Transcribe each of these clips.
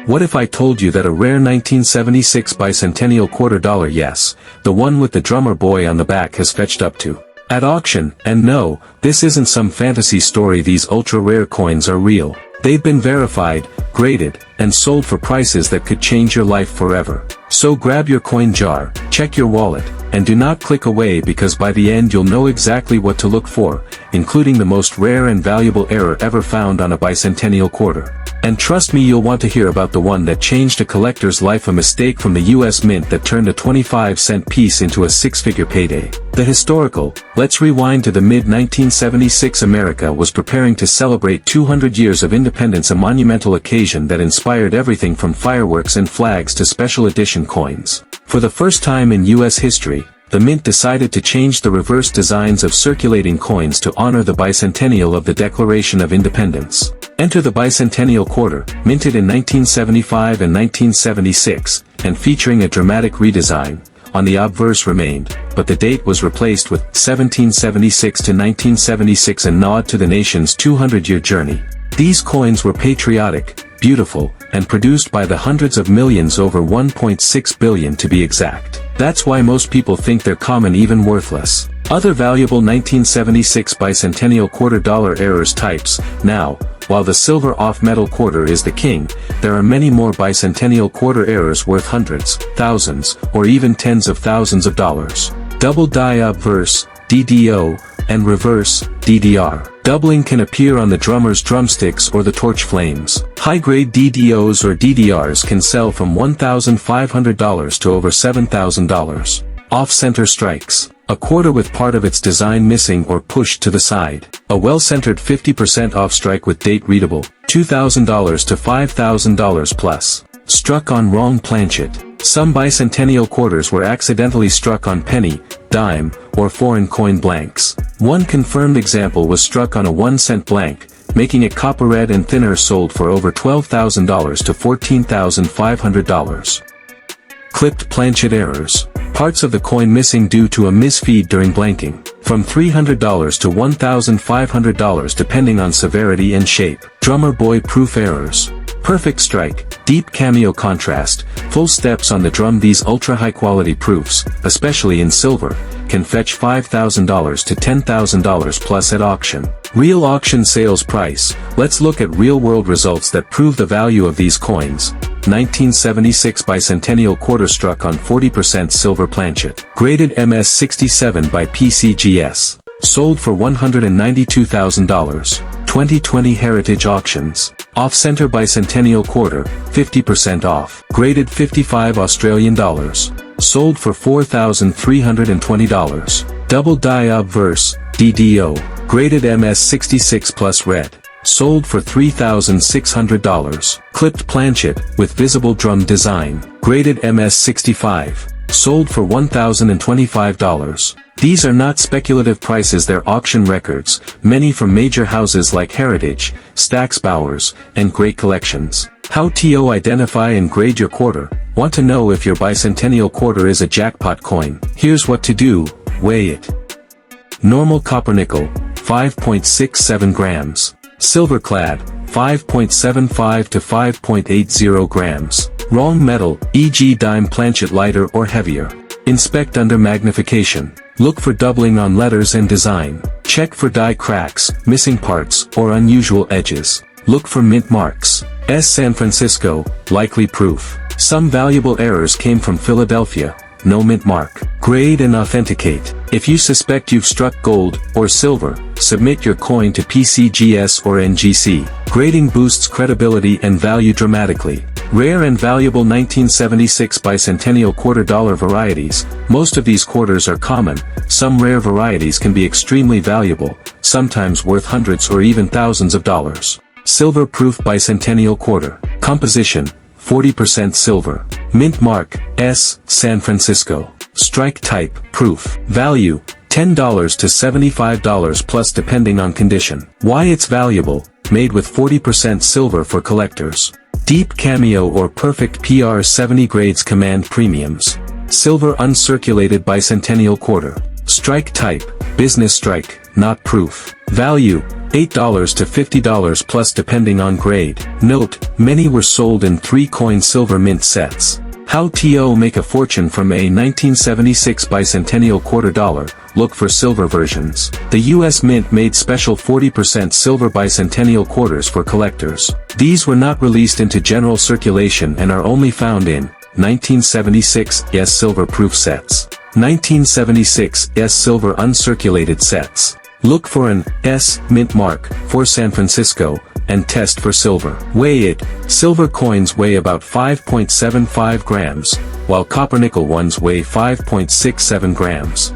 What if I told you that a rare 1976 Bicentennial Quarter dollar, yes, the one with the drummer boy on the back, has fetched up to at auction? And no, this isn't some fantasy story. These ultra-rare coins are real. They've been verified, graded, and sold for prices that could change your life forever. So grab your coin jar, check your wallet, and do not click away, because by the end you'll know exactly what to look for, including the most rare and valuable error ever found on a Bicentennial Quarter. And trust me, you'll want to hear about the one that changed a collector's life, a mistake from the US Mint that turned a 25-cent piece into a six-figure payday. The historical. Let's rewind to the mid-1976. America was preparing to celebrate 200 years of independence, a monumental occasion that inspired everything from fireworks and flags to special edition coins. For the first time in US history, the Mint decided to change the reverse designs of circulating coins to honor the bicentennial of the Declaration of Independence. Enter the Bicentennial Quarter, minted in 1975 and 1976, and featuring a dramatic redesign. On the obverse remained, but the date was replaced with 1776 to 1976, a nod to the nation's 200-year journey. These coins were patriotic, beautiful, and produced by the hundreds of millions, over 1.6 billion to be exact. That's why most people think they're common, even worthless. Other valuable 1976 Bicentennial Quarter dollar errors types. Now, while the silver off-metal quarter is the king, there are many more Bicentennial Quarter errors worth hundreds, thousands, or even tens of thousands of dollars. Double die obverse, DDO, and reverse, DDR. Doubling can appear on the drummer's drumsticks or the torch flames. High-grade DDOs or DDRs can sell from $1,500 to over $7,000. Off-center strikes. A quarter with part of its design missing or pushed to the side. A well-centered 50% off strike with date readable, $2,000 to $5,000 plus. Struck on wrong planchet. Some Bicentennial Quarters were accidentally struck on penny, dime, or foreign coin blanks. One confirmed example was struck on a 1-cent blank, making it copper red and thinner, sold for over $12,000 to $14,500. Clipped planchet errors. Parts of the coin missing due to a misfeed during blanking. From $300 to $1,500 depending on severity and shape. Drummer boy proof errors. Perfect strike, deep cameo contrast, full steps on the drum. These ultra high quality proofs, especially in silver, can fetch $5,000 to $10,000 plus at auction. Real auction sales price. Let's look at real world results that prove the value of these coins. 1976 Bicentennial Quarter struck on 40% silver planchet. Graded MS67 by PCGS. Sold for $192,000. 2020 Heritage Auctions. Off-center Bicentennial Quarter, 50% off. Graded 55 Australian dollars. Sold for $4,320. Double die obverse, DDO. Graded MS66 plus red. Sold for $3,600. Clipped planchet, with visible drum design. Graded MS65. Sold for $1,025. These are not speculative prices, they're auction records, many from major houses like Heritage, Stax Bowers, and Great Collections. How to identify and grade your quarter. Want to know if your Bicentennial Quarter is a jackpot coin? Here's what to do: weigh it. Normal copper nickel, 5.67 grams. Silver clad, 5.75 to 5.80 grams. Wrong metal, e.g. dime planchet, lighter or heavier. Inspect under magnification. Look for doubling on letters and design. Check for die cracks, missing parts, or unusual edges. Look for mint marks. San Francisco, likely proof. Some valuable errors came from Philadelphia. No mint mark. Grade and authenticate. If you suspect you've struck gold or silver, submit your coin to PCGS or NGC. Grading boosts credibility and value dramatically. Rare and valuable 1976 Bicentennial Quarter dollar varieties. Most of these quarters are common. Some rare varieties can be extremely valuable, sometimes worth hundreds or even thousands of dollars. Silver proof Bicentennial Quarter. Composition: 40% silver. Mint mark, S, San Francisco. Strike type, proof. Value, $10 to $75 plus depending on condition. Why it's valuable: made with 40% silver for collectors. Deep cameo or perfect PR 70 grades command premiums. Silver uncirculated Bicentennial Quarter. Strike type, business strike, not proof. Value, $8 to $50 plus depending on grade. Note, many were sold in 3-coin silver mint sets. How to make a fortune from a 1976 Bicentennial Quarter dollar. Look for silver versions. The U.S. Mint made special 40% silver Bicentennial Quarters for collectors. These were not released into general circulation and are only found in 1976 S silver proof sets, 1976 S silver uncirculated sets. Look for an S mint mark for San Francisco and test for silver. Weigh it. Silver coins weigh about 5.75 grams, while copper-nickel ones weigh 5.67 grams.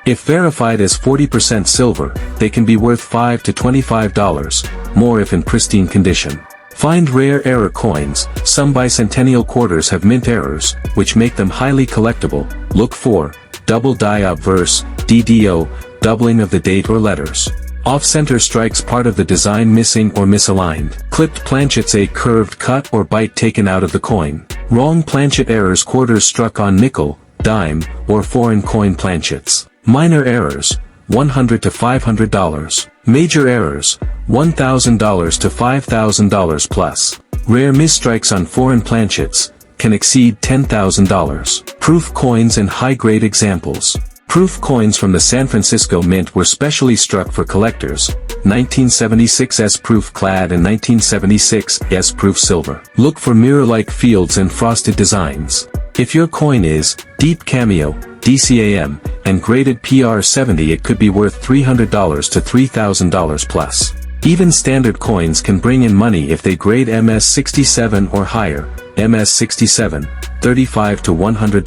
If verified as 40% silver, they can be worth $5 to $25 more if in pristine condition. Find rare error coins. Some Bicentennial Quarters have mint errors, which make them highly collectible. Look for double die obverse, DDO, doubling of the date or letters. Off-center strikes part of the design missing or misaligned. Clipped planchets, a curved cut or bite taken out of the coin. Wrong planchet errors, quarters struck on nickel, dime, or foreign coin planchets. Minor errors, $100 to $500. Major errors, $1,000 to $5,000 plus. Rare misstrikes on foreign planchets can exceed $10,000. Proof coins and high-grade examples. Proof coins from the San Francisco Mint were specially struck for collectors, 1976 S-proof clad and 1976 S-proof silver. Look for mirror-like fields and frosted designs. If your coin is deep cameo, DCAM, and graded PR70, it could be worth $300 to $3,000 plus. Even standard coins can bring in money if they grade MS67 or higher. MS67, $35 to $100.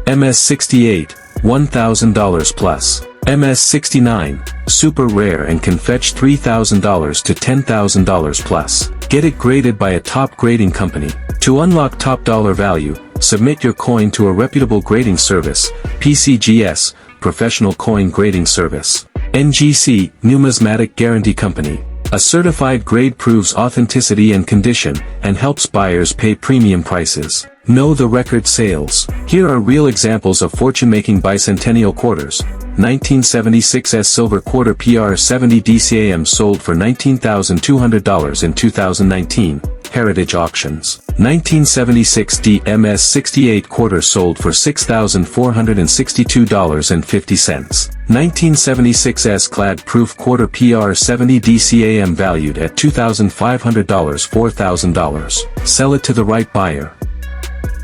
MS68, $1,000 plus. MS69, super rare and can fetch $3,000 to $10,000 plus. Get it graded by a top grading company. To unlock top dollar value, submit your coin to a reputable grading service, PCGS, Professional Coin Grading Service. NGC, Numismatic Guarantee Company. A certified grade proves authenticity and condition, and helps buyers pay premium prices. Know the record sales. Here are real examples of fortune-making Bicentennial Quarters. 1976 S silver quarter PR70 DCAM sold for $19,200 in 2019. Heritage Auctions. 1976 DMS68 quarter sold for $6,462.50. 1976 S-clad proof quarter PR70 DCAM valued at $2,500 $4,000. Sell it to the right buyer.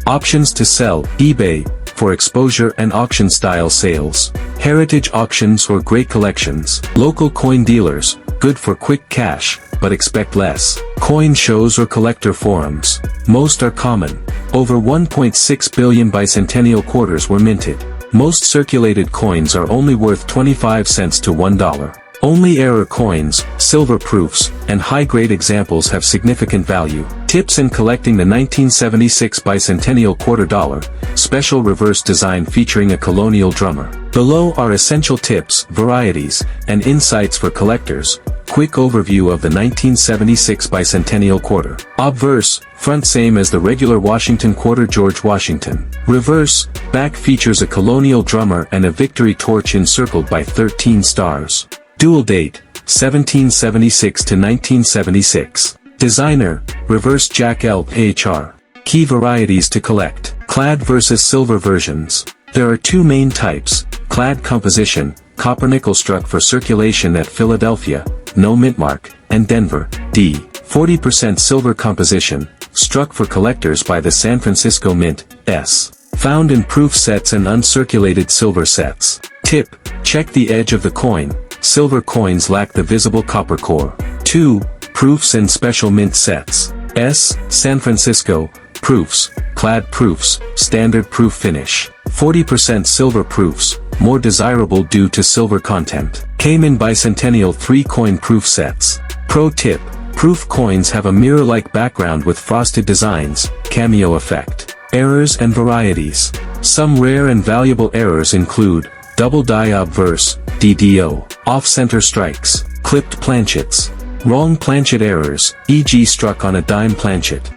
Options to sell, eBay, for exposure and auction-style sales. Heritage auctions or great collections. Local coin dealers, good for quick cash, but expect less. Coin shows or collector forums. Most are common. Over 1.6 billion Bicentennial Quarters were minted. Most circulated coins are only worth 25 cents to $1. Only error coins, silver proofs, and high-grade examples have significant value. Tips in collecting the 1976 Bicentennial Quarter dollar, special reverse design featuring a colonial drummer. Below are essential tips, varieties, and insights for collectors. Quick overview of the 1976 Bicentennial Quarter. Obverse, front same as the regular Washington quarter, George Washington. Reverse, back features a colonial drummer and a victory torch encircled by 13 stars. Dual date, 1776 to 1976. Designer, reverse Jack L. HR. Key varieties to collect. Clad versus silver versions. There are two main types, clad composition, copper-nickel struck for circulation at Philadelphia, no mint mark, and Denver, D. 40% silver composition, struck for collectors by the San Francisco Mint, S. Found in proof sets and uncirculated silver sets. Tip, check the edge of the coin. Silver coins lack the visible copper core. 2. Proofs and special mint sets. S. San Francisco, proofs, clad proofs, standard proof finish. 40% silver proofs, more desirable due to silver content. Came in Bicentennial 3-coin proof sets. Pro tip, proof coins have a mirror-like background with frosted designs, cameo effect. Errors and varieties. Some rare and valuable errors include double die obverse, DDO, off-center strikes, clipped planchets, wrong planchet errors, e.g. struck on a dime planchet.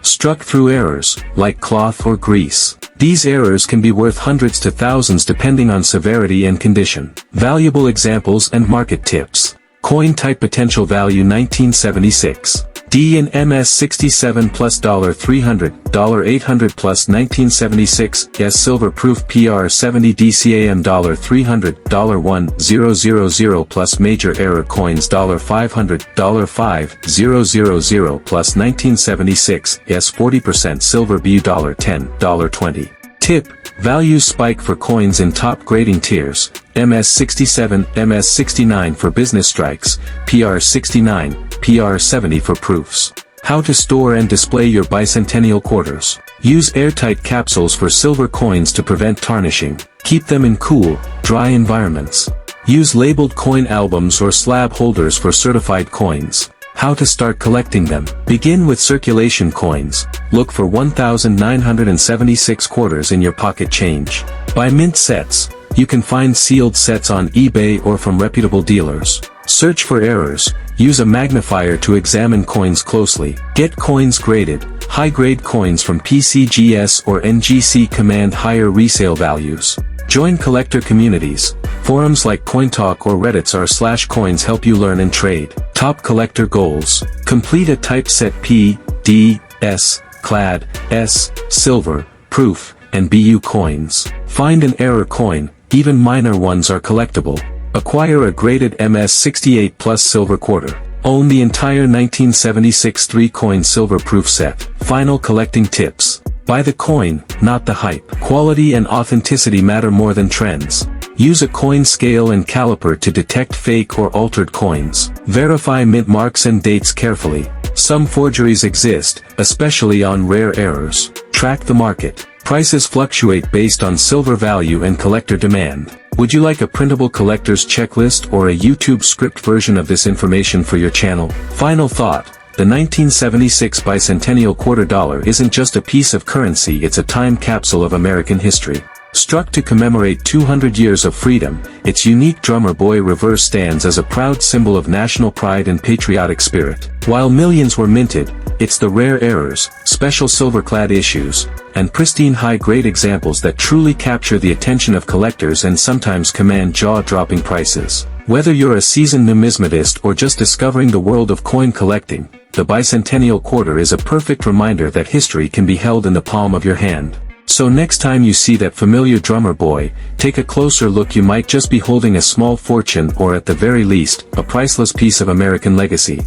Struck through errors, like cloth or grease. These errors can be worth hundreds to thousands depending on severity and condition. Valuable examples and market tips. Coin type potential value 1976. D and MS67 plus $300, $800 plus 1976, S silver proof PR70 DCAM $300, $1,000 plus major error coins $500, $5,000 plus 1976, S 40% silver BU $10, $20. Tip: values spike for coins in top grading tiers, MS67, MS69 for business strikes, PR69, PR70 for proofs. How to store and display your bicentennial quarters. Use airtight capsules for silver coins to prevent tarnishing. Keep them in cool, dry environments. Use labeled coin albums or slab holders for certified coins. How to start collecting them. Begin with circulation coins. Look for 1,976 quarters in your pocket change. Buy mint sets. You can find sealed sets on eBay or from reputable dealers. Search for errors. Use a magnifier to examine coins closely. Get coins graded. High-grade coins from PCGS or NGC command higher resale values. Join collector communities. Forums like CoinTalk or Reddit's r/coins help you learn and trade. Top collector goals. Complete a typeset P, D, S, clad, S, silver, proof, and BU coins. Find an error coin, even minor ones are collectible. Acquire a graded MS68 plus silver quarter. Own the entire 1976 3-coin silver proof set. Final collecting tips. Buy the coin, not the hype. Quality and authenticity matter more than trends. Use a coin scale and caliper to detect fake or altered coins. Verify mint marks and dates carefully. Some forgeries exist, especially on rare errors. Track the market. Prices fluctuate based on silver value and collector demand. Would you like a printable collector's checklist or a YouTube script version of this information for your channel? Final thought. The 1976 Bicentennial Quarter dollar isn't just a piece of currency, it's a time capsule of American history. Struck to commemorate 200 years of freedom, its unique drummer boy reverse stands as a proud symbol of national pride and patriotic spirit. While millions were minted, it's the rare errors, special silver-clad issues, and pristine high-grade examples that truly capture the attention of collectors and sometimes command jaw-dropping prices. Whether you're a seasoned numismatist or just discovering the world of coin collecting, the Bicentennial Quarter is a perfect reminder that history can be held in the palm of your hand. So next time you see that familiar drummer boy, take a closer look. You might just be holding a small fortune, or at the very least, a priceless piece of American legacy.